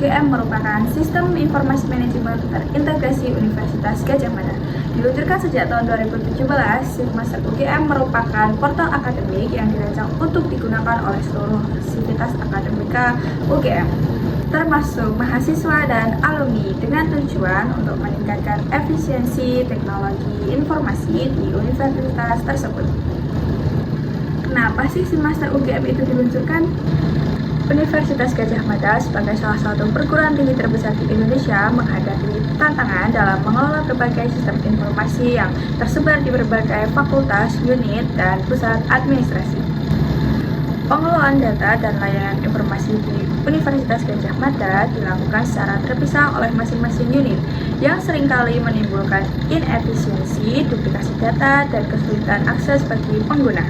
UGM merupakan sistem informasi manajemen terintegrasi Universitas Gadjah Mada. Diluncurkan sejak tahun 2017, Sigmaster UGM merupakan portal akademik yang dirancang untuk digunakan oleh seluruh sivitas akademika UGM, termasuk mahasiswa dan alumni, dengan tujuan untuk meningkatkan efisiensi teknologi informasi di universitas tersebut. Kenapa sih Sigmaster UGM itu diluncurkan? Universitas Gadjah Mada sebagai salah satu perguruan tinggi terbesar di Indonesia menghadapi tantangan dalam mengelola berbagai sistem informasi yang tersebar di berbagai fakultas, unit, dan pusat administrasi. Pengelolaan data dan layanan informasi di Universitas Gadjah Mada dilakukan secara terpisah oleh masing-masing unit yang seringkali menimbulkan inefisiensi, duplikasi data, dan kesulitan akses bagi pengguna.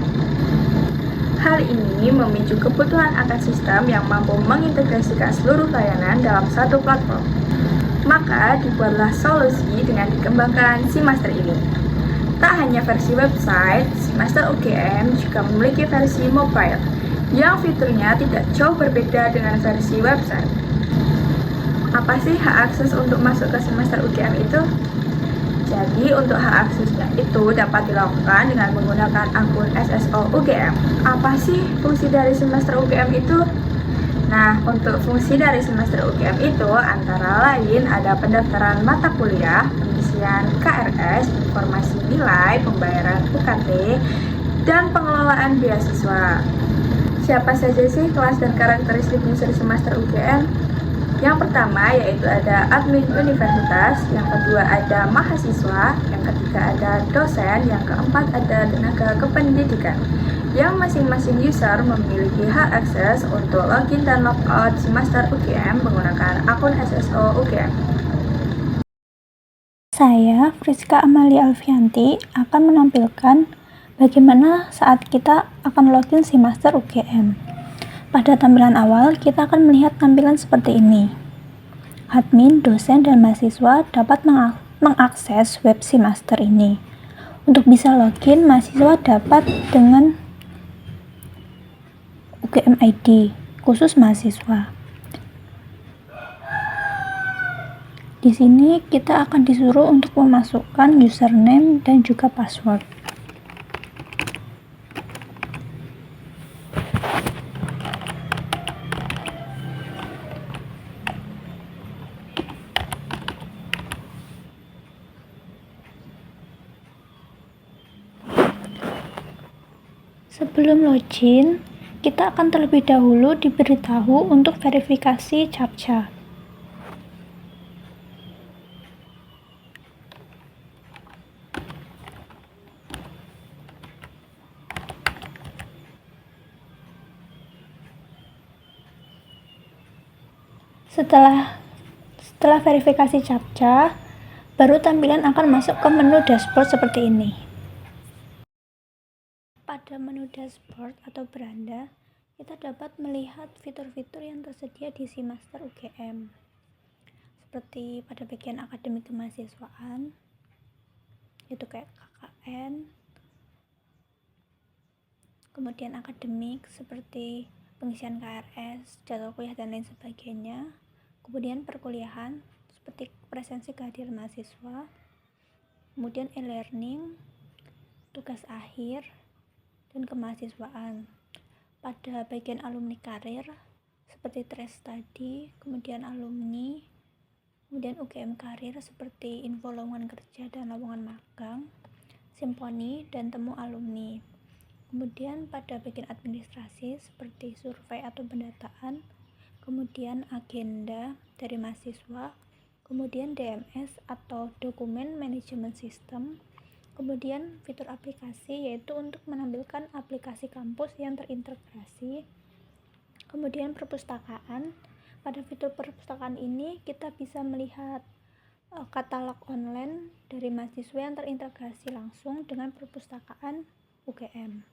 Hal ini memicu kebutuhan akan sistem yang mampu mengintegrasikan seluruh layanan dalam satu platform. Maka dibuatlah solusi dengan dikembangkan Sigmaster ini. Tak hanya versi website, Sigmaster UGM juga memiliki versi mobile yang fiturnya tidak jauh berbeda dengan versi website. Apa sih hak akses untuk masuk ke Sigmaster UGM itu? Jadi untuk hak aksesnya itu dapat dilakukan dengan menggunakan akun SSO UGM. Apa sih fungsi dari Sigmaster UGM itu? Nah, untuk fungsi dari Sigmaster UGM itu antara lain ada pendaftaran mata kuliah, pengisian KRS, informasi nilai, pembayaran UKT, dan pengelolaan beasiswa. Siapa saja sih kelas dan karakteristik user Sigmaster UGM? Yang pertama yaitu ada admin universitas, yang kedua ada mahasiswa, yang ketiga ada dosen, yang keempat ada tenaga kependidikan. Yang masing-masing user memiliki hak akses untuk login dan logout Sigmaster UGM menggunakan akun SSO UGM. Saya, Friska Amalia Alfianti, akan menampilkan bagaimana saat kita akan login Sigmaster UGM. Pada tampilan awal, kita akan melihat tampilan seperti ini. Admin, dosen, dan mahasiswa dapat mengakses web Sigmaster ini. Untuk bisa login, mahasiswa dapat dengan UGM ID, khusus mahasiswa. Di sini kita akan disuruh untuk memasukkan username dan juga password. Sebelum login, kita akan terlebih dahulu diberitahu untuk verifikasi CAPTCHA. Setelah verifikasi CAPTCHA, baru tampilan akan masuk ke menu dashboard seperti ini. Pada menu dashboard atau beranda, kita dapat melihat fitur-fitur yang tersedia di Sigmaster UGM. Seperti pada bagian akademik kemahasiswaan, yaitu kayak KKN, kemudian akademik seperti pengisian KRS, jadwal kuliah, dan lain sebagainya. Kemudian perkuliahan seperti presensi kehadiran mahasiswa, kemudian e-learning, tugas akhir, dan kemahasiswaan. Pada bagian alumni karir seperti trace study, kemudian alumni, kemudian UGM karir seperti info lowongan kerja dan lowongan magang, simponi, dan temu alumni. Kemudian pada bagian administrasi seperti survei atau pendataan, kemudian agenda dari mahasiswa, kemudian DMS atau dokumen manajemen sistem, kemudian fitur aplikasi yaitu untuk menampilkan aplikasi kampus yang terintegrasi, kemudian perpustakaan. Pada fitur perpustakaan ini kita bisa melihat katalog online dari mahasiswa yang terintegrasi langsung dengan perpustakaan UGM.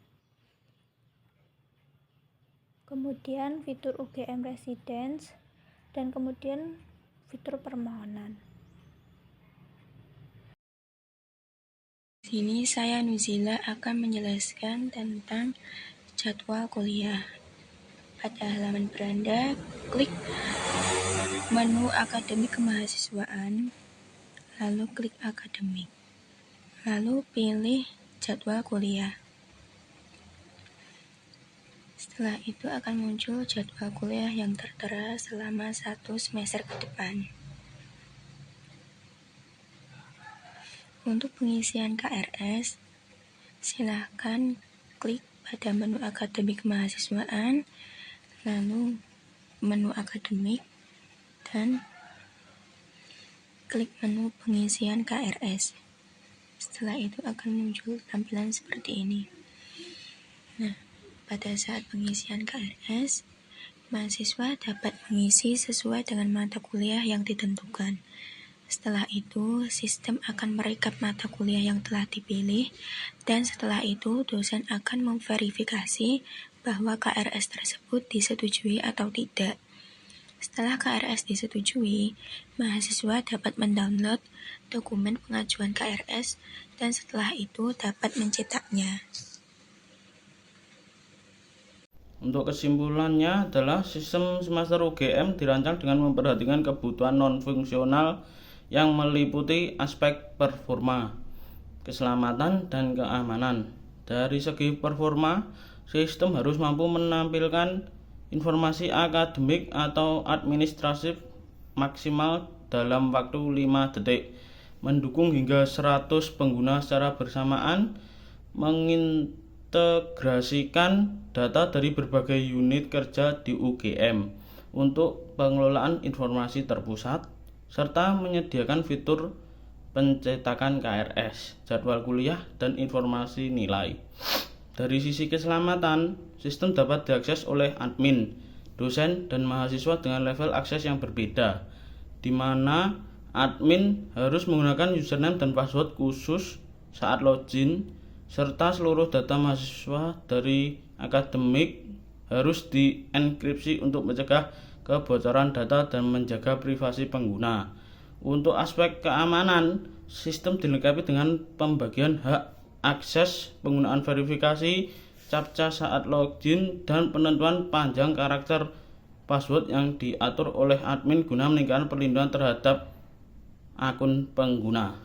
Kemudian fitur UGM Residence, dan kemudian fitur permohonan. Di sini saya Nuzila akan menjelaskan tentang jadwal kuliah. Pada halaman beranda, klik menu akademik kemahasiswaan, lalu klik akademik, lalu pilih jadwal kuliah. Setelah itu akan muncul jadwal kuliah yang tertera selama 1 semester ke depan. Untuk pengisian KRS, silakan klik pada menu akademik kemahasiswaan, lalu menu akademik, dan klik menu pengisian KRS. Setelah itu akan muncul tampilan seperti ini. Nah, pada saat pengisian KRS, mahasiswa dapat mengisi sesuai dengan mata kuliah yang ditentukan. Setelah itu, sistem akan merekap mata kuliah yang telah dipilih, dan setelah itu dosen akan memverifikasi bahwa KRS tersebut disetujui atau tidak. Setelah KRS disetujui, mahasiswa dapat mendownload dokumen pengajuan KRS dan setelah itu dapat mencetaknya. Untuk kesimpulannya adalah sistem semester UGM dirancang dengan memperhatikan kebutuhan non-fungsional yang meliputi aspek performa, keselamatan, dan keamanan. Dari segi performa, sistem harus mampu menampilkan informasi akademik atau administratif maksimal dalam waktu 5 detik, mendukung hingga 100 pengguna secara bersamaan, mengintegrasikan data dari berbagai unit kerja di UGM untuk pengelolaan informasi terpusat, serta menyediakan fitur pencetakan KRS, jadwal kuliah, dan informasi nilai. Dari sisi keselamatan, sistem dapat diakses oleh admin, dosen, dan mahasiswa dengan level akses yang berbeda, di mana admin harus menggunakan username dan password khusus saat login, serta seluruh data mahasiswa dari akademik harus dienkripsi untuk mencegah kebocoran data dan menjaga privasi pengguna. Untuk aspek keamanan, sistem dilengkapi dengan pembagian hak akses, penggunaan verifikasi captcha saat login, dan penentuan panjang karakter password yang diatur oleh admin guna meningkatkan perlindungan terhadap akun pengguna.